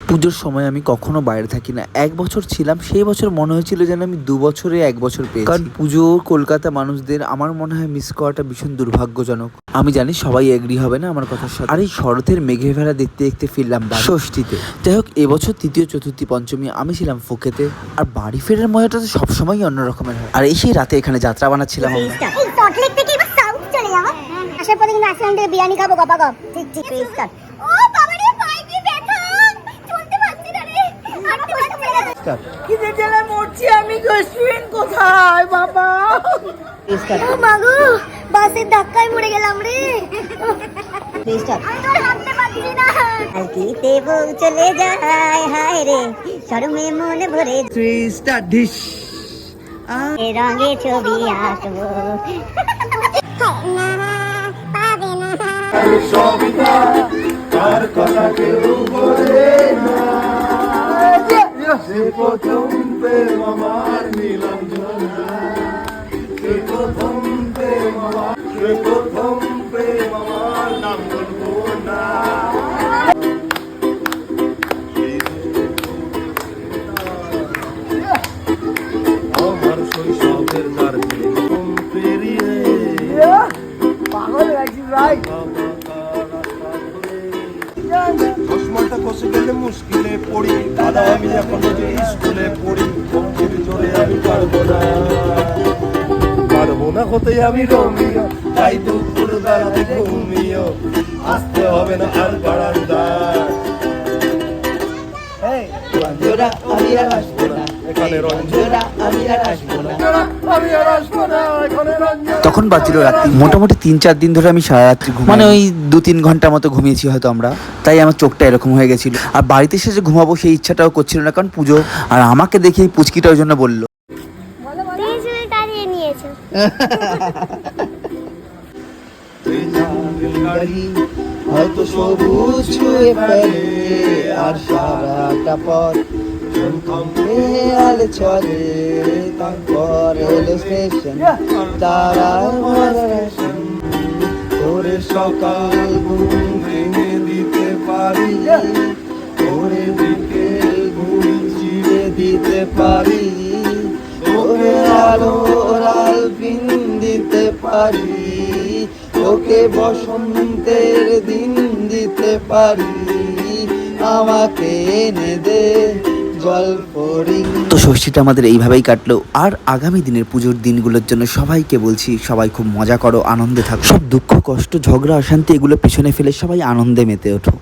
পুজোর সময় আমি কখনো বাইরে থাকি না। 1 বছর ছিলাম, সেই বছর মনে হয়েছিল যেন আমি 2 বছরে 1 বছর পেয়েছি। কারণ পুজো কলকাতা মানুষদের আমার মনে হয় মিস করাটা ভীষণ দুর্ভাগ্যজনক। আমি জানি সবাই এগ্রি হবে না আমার কথার সাথে। আর এই শরতের মেঘের ভেলা দেখতে দেখতে ফিরলাম ষষ্ঠীতে। যাই হোক, এবছর তৃতীয় চতুর্থী পঞ্চমী আমি ছিলাম ফোকেতে। আর বাড়ি ফেরার মজাটা তো সবসময় অন্যরকমের হয়। আর এই সেই রাতে এখানে যাত্রা বানাচ্ছিলাম আমরা। আসার পরে কিন্তু আসলাম থেকে বিরিয়ানি খাবো গপা গপ। ঠিক ঠিক রিস্টার্ট। ও বাবা রে, পায়ে কি ব্যথা, চলতে পারছি না রে। কিসের জ্বালা মরছি আমি, গোস্বিন কোথায় বাবা? ও মাগো, বাসের ধাক্কায় মরে গেলাম রে। রিস্টার্ট। আমি তো হাঁটতে পারছি না। আলকিতে বউ চলে যায়, হায় রে শরমে মনে ভরে। Restart dish. এ রঙে ছবি আঁকবো। সবিতা তার কথা কেউ বলে না, সে প্রথম প্রেম আমার নীলাঞ্জনা, সে প্রথম প্রেম আমার, সে প্রথম প্রেম আমার নাম বলবো না। আমার শৈশবের দার্জিলিং পেরিয়ে পাগল লাগছি ভাই। চশমাটা খসে গেলে মুশকিলে পড়ি, দাদা আমি এখন স্কুলে পড়ি, ভক্তির জোরে আমি পারবো না হতে আমি রোমিও, তাই দুপুর বেলাতে ঘুমিও, আসতে হবে না আর বারান্দায়। রঞ্জনা আমি আর আসবো না এখানে, রঞ্জনা আমি আর আসবো না, আমি আর আসবো না এখানে রঞ্জনা। তখন বাজছিল রাত্রি, মোটামুটি 3-4 দিন ধরে আমি সারা রাত্রি মানে ওই 2-3 ঘন্টার মতো ঘুমিয়েছি হয়তো আমরা। তাই আমার চোখটা এরকম হয়ে গেছিল। আর বাড়িতে এসে যে ঘুমাবো সেই ইচ্ছাটাও করছিল না, কারণ পুজো। আর আমাকে দেখে এই পুচকিটা ওই জন্য বললো হয়তো সবুজ ছুঁয়ে ফেলে আর সারাটা পথ আলে চলে, তারপর এলো স্টেশন, তারা তোরে সকাল ঘুম ভেঙে দিতে পারি, তোরে বিকেল ঘুম চিড়ে দিতে পারি, তোরে আলোর আলপিন দিতে পারি, তোকে বসন্তের দিন দিতে পারি, আমাকে এনে দে জলপরি। তো ষষ্ঠীটা আমাদের এইভাবেই কাটলো। আর আগামী দিনের পুজোর দিনগুলোর জন্য সবাইকে বলছি, সবাই খুব মজা করো, আনন্দে থাকো। সব দুঃখ কষ্ট ঝগড়া অশান্তি এগুলো পিছনে ফেলে সবাই আনন্দে মেতে ওঠো।